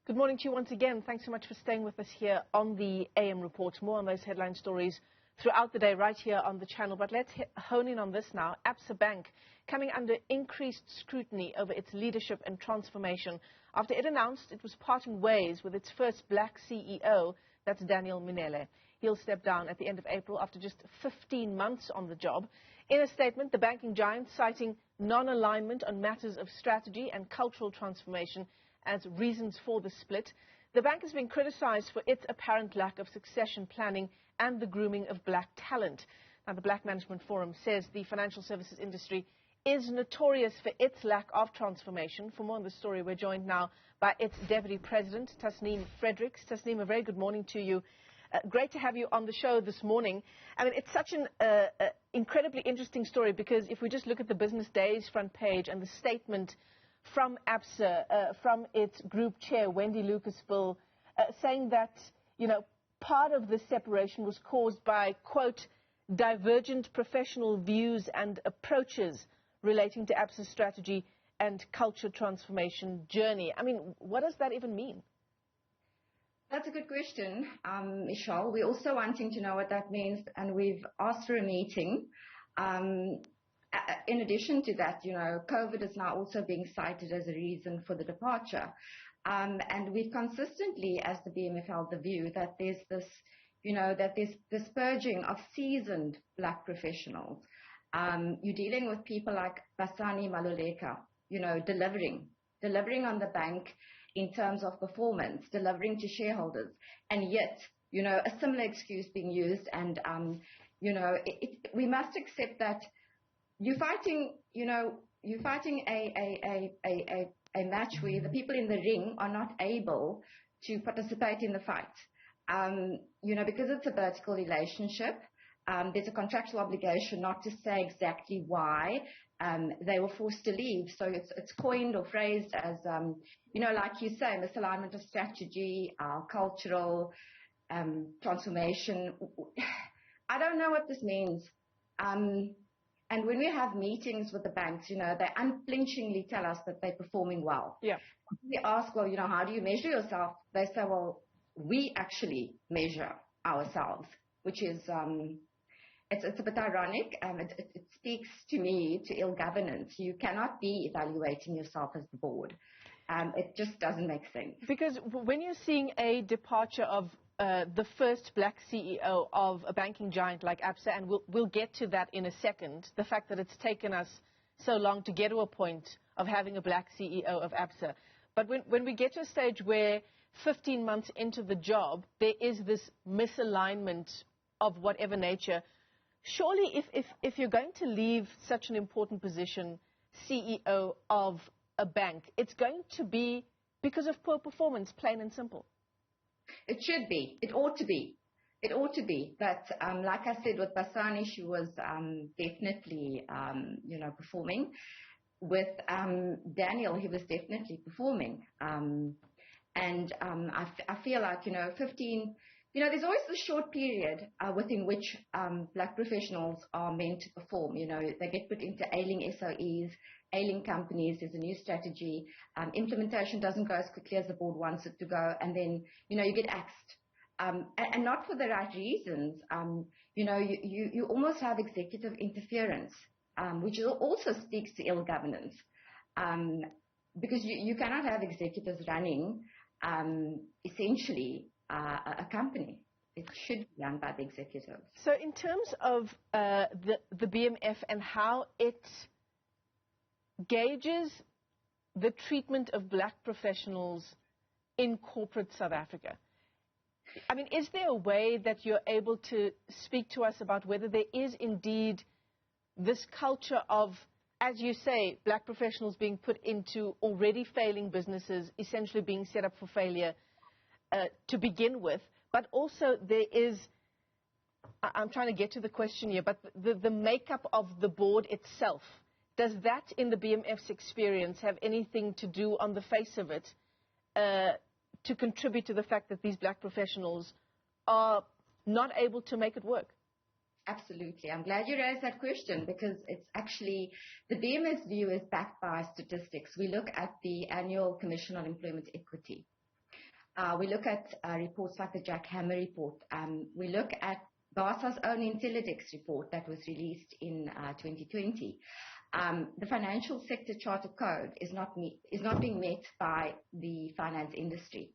Good morning to you once again. Thanks so much for staying with us here on the AM Report. More on those headline stories throughout the day right here on the channel. But let's hone in on this now. ABSA Bank coming under increased scrutiny over its leadership and transformation after it announced it was parting ways with its first black CEO, that's Daniel Mminele. He'll step down at the end of April after just 15 months on the job. In a statement, the banking giant citing non-alignment on matters of strategy and cultural transformation as reasons for the split. The bank has been criticized for its apparent lack of succession planning and the grooming of black talent. Now, the Black Management Forum says the financial services industry is notorious for its lack of transformation. For more on the story, we're joined now by its Deputy President, Tasneem Fredericks. Tasneem, a very good morning to you. Great to have you on the show this morning. I mean, it's such an incredibly interesting story because if we just look at the Business Day's front page and the statement from ABSA, from its group chair, Wendy Lucasville, saying that, part of this separation was caused by, quote, divergent professional views and approaches relating to ABSA's strategy and culture transformation journey. I mean, what does that even mean? That's a good question, Michelle. We're also wanting to know what that means, and we've asked for a meeting. In addition to that, COVID is now also being cited as a reason for the departure. And we've consistently, as the BMF, held the view that there's this purging of seasoned black professionals. You're dealing with people like Tasneem Fredericks, delivering on the bank in terms of performance, delivering to shareholders, and yet, a similar excuse being used. And, we must accept that you're fighting a match where the people in the ring are not able to participate in the fight. Because it's a vertical relationship, there's a contractual obligation not to say exactly why they were forced to leave. So it's coined or phrased as, like you say, misalignment of strategy, cultural transformation. I don't know what this means. And when we have meetings with the banks, they unflinchingly tell us that they're performing well. Yeah. We ask, well, how do you measure yourself? They say, well, we actually measure ourselves, which is, it's a bit ironic. It speaks to me to ill governance. You cannot be evaluating yourself as the board. It just doesn't make sense. Because when you're seeing a departure of the first black CEO of a banking giant like ABSA, and we'll get to that in a second, the fact that it's taken us so long to get to a point of having a black CEO of ABSA. But when we get to a stage where 15 months into the job, there is this misalignment of whatever nature, surely if you're going to leave such an important position, CEO of a bank, it's going to be because of poor performance, plain and simple. It should be. It ought to be. It ought to be. But like I said, with Basani, she was definitely, performing. With Daniel, he was definitely performing. I feel like, 15, there's always the short period within which black professionals are meant to perform. They get put into ailing SOEs, ailing companies. There's a new strategy. Implementation doesn't go as quickly as the board wants it to go. And then, you get axed. And not for the right reasons. You almost have executive interference, which also speaks to ill governance. Because you cannot have executives running, essentially, a company. It should be done by the executives. So in terms of the BMF and how it gauges the treatment of black professionals in corporate South Africa, I mean, is there a way that you're able to speak to us about whether there is indeed this culture of, as you say, black professionals being put into already failing businesses, essentially being set up for failure to begin with, but also there is, I'm trying to get to the question here, but the makeup of the board itself, does that in the BMF's experience have anything to do on the face of it to contribute to the fact that these black professionals are not able to make it work? Absolutely. I'm glad you raised that question because it's actually, the BMS view is backed by statistics. We look at the annual Commission on Employment Equity. We look at reports like the Jack Hammer report. We look at BASA's own Intellidex report that was released in 2020. The financial sector charter code is not being met by the finance industry.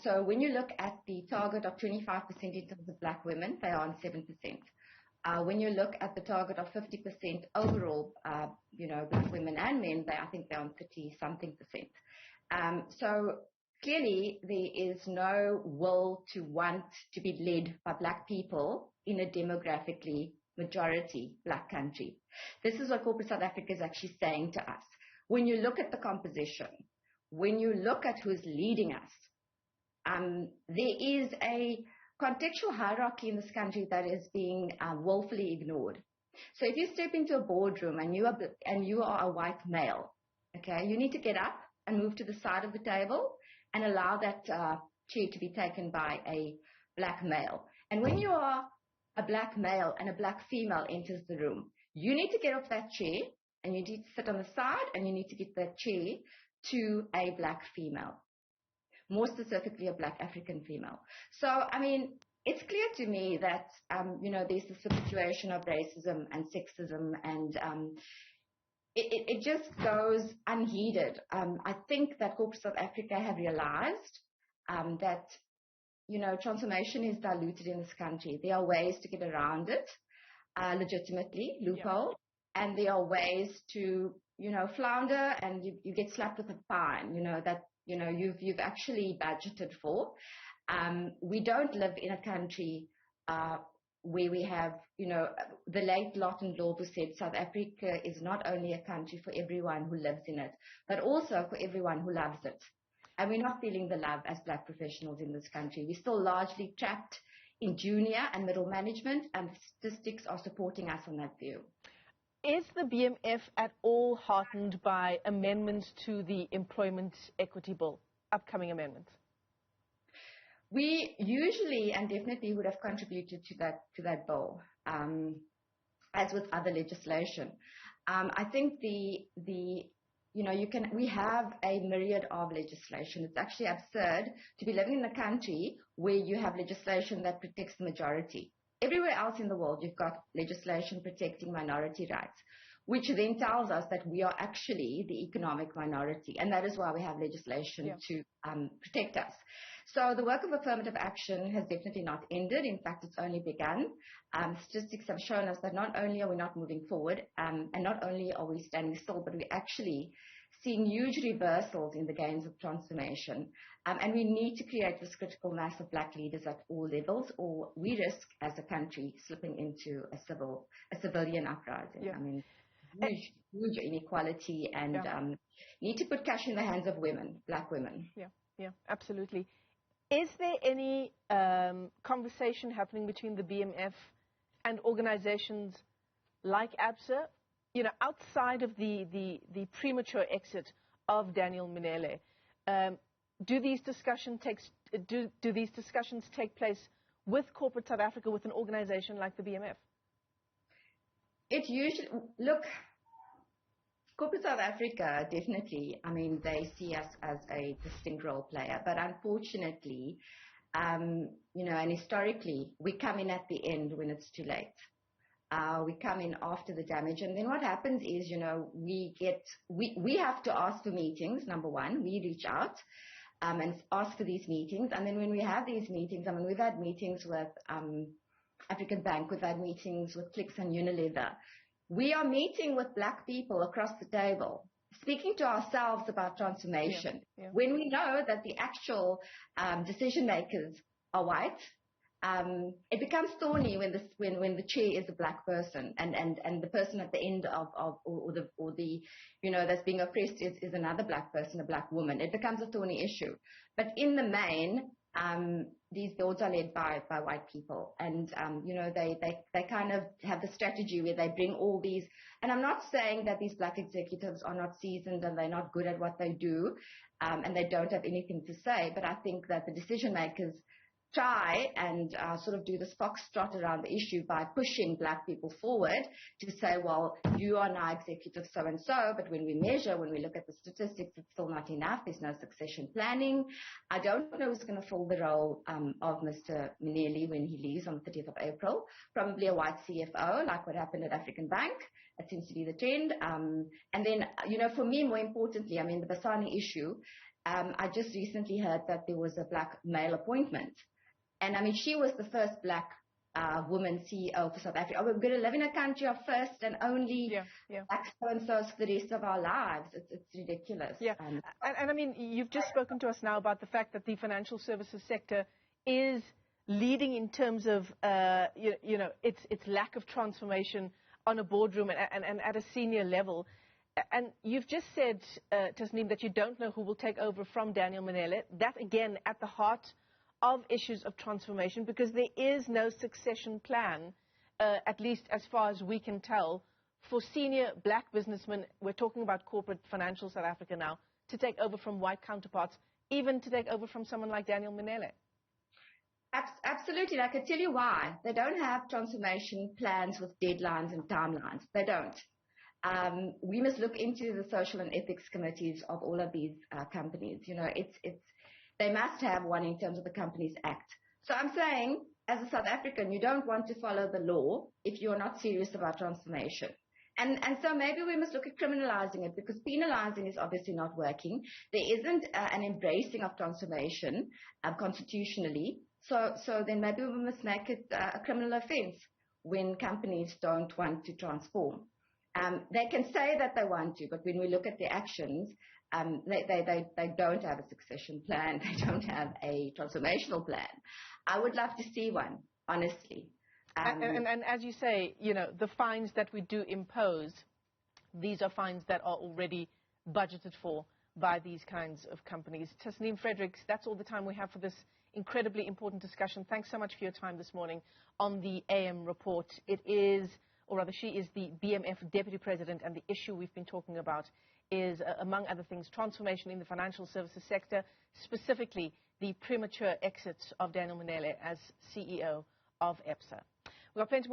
So when you look at the target of 25% in terms of black women, they are on 7%. When you look at the target of 50% overall, black women and men, I think they're on 30-something%. So clearly there is no will to want to be led by black people in a demographically majority black country. This is what Corporate South Africa is actually saying to us. When you look at the composition, when you look at who's leading us, there is a contextual hierarchy in this country that is being woefully ignored. So if you step into a boardroom and you are a white male, okay, you need to get up and move to the side of the table and allow that chair to be taken by a black male. And when you are a black male and a black female enters the room, you need to get off that chair and you need to sit on the side and you need to get that chair to a black female, more specifically a black African female. So, I mean, it's clear to me that, there's this situation of racism and sexism and it just goes unheeded. I think that Corporate South Africa have realized that, transformation is diluted in this country. There are ways to get around it legitimately, loophole, and there are ways to, flounder and you get slapped with a fine, that you've actually budgeted for. We don't live in a country where we have, the late Lawton Lawler said South Africa is not only a country for everyone who lives in it, but also for everyone who loves it. And we're not feeling the love as black professionals in this country. We're still largely trapped in junior and middle management, and statistics are supporting us on that view. Is the BMF at all heartened by amendments to the Employment Equity Bill, upcoming amendments? We usually and definitely would have contributed to that bill, as with other legislation. I think we have a myriad of legislation. It's actually absurd to be living in a country where you have legislation that protects the majority. Everywhere else in the world, you've got legislation protecting minority rights, which then tells us that we are actually the economic minority, and that is why we have legislation to protect us. So the work of affirmative action has definitely not ended. In fact, it's only begun. Statistics have shown us that not only are we not moving forward, and not only are we standing still, but we're actually seeing huge reversals in the gains of transformation. And we need to create this critical mass of black leaders at all levels, or we risk as a country slipping into a civilian uprising. Yeah. I mean, huge inequality, and need to put cash in the hands of women, black women. Yeah, absolutely. Is there any conversation happening between the BMF and organizations like ABSA, outside of the premature exit of Daniel Mminele? Do these discussions take place with Corporate South Africa, with an organization like the BMF? It usually, look, Corporate South Africa, definitely, I mean, they see us as a distinct role player, but unfortunately, and historically, we come in at the end when it's too late. We come in after the damage, and then what happens is, we have to ask for meetings. Number one, we reach out and ask for these meetings, and then when we have these meetings, I mean, we've had meetings with African Bank, we've had meetings with Clicks and Unilever. We are meeting with black people across the table, speaking to ourselves about transformation. When we know that the actual decision makers are white, it becomes thorny when the chair is a black person, and the person at the end or the that's being oppressed is another black person, a black woman. It becomes a thorny issue. But in the main, these boards are led by white people, and they kind of have the strategy where they bring all these, and I'm not saying that these black executives are not seasoned and they're not good at what they do, and they don't have anything to say, but I think that the decision makers try and sort of do this foxtrot around the issue by pushing black people forward to say, well, you are now executive so-and-so, but when we measure, when we look at the statistics, it's still not enough. There's no succession planning. I don't know who's going to fill the role of Mr. Mminele when he leaves on the 30th of April. Probably a white CFO, like what happened at African Bank. That seems to be the trend. And then, for me, more importantly, the Basani issue, I just recently heard that there was a black male appointment. And she was the first black woman CEO for South Africa. We're going to live in a country of first and only black so-and-sos for the rest of our lives. It's ridiculous. Yeah. And you've just spoken to us now about the fact that the financial services sector is leading in terms of, its lack of transformation on a boardroom and at a senior level. And you've just said, Tasneem, that you don't know who will take over from Daniel Mminele. That, again, at the heart of issues of transformation, because there is no succession plan, at least as far as we can tell, for senior black businessmen. We're talking about corporate financial South Africa now, to take over from white counterparts, even to take over from someone like Daniel Mminele. Absolutely. I can tell you why. They don't have transformation plans with deadlines and timelines. They don't. We must look into the social and ethics committees of all of these companies. They must have one in terms of the Companies Act. So I'm saying, as a South African, you don't want to follow the law if you're not serious about transformation. And so maybe we must look at criminalizing it, because penalizing is obviously not working. There isn't an embracing of transformation constitutionally. So then maybe we must make it a criminal offense when companies don't want to transform. They can say that they want to, but when we look at the actions, they don't have a succession plan. They don't have a transformational plan. I would love to see one, honestly. And as you say, the fines that we do impose, these are fines that are already budgeted for by these kinds of companies. Tasneem Fredericks, that's all the time we have for this incredibly important discussion. Thanks so much for your time this morning on the AM report. It is, or rather she is, the BMF Deputy President, and the issue we've been talking about is, among other things, transformation in the financial services sector, specifically the premature exit of Daniel Mminele as CEO of ABSA. We've got plenty more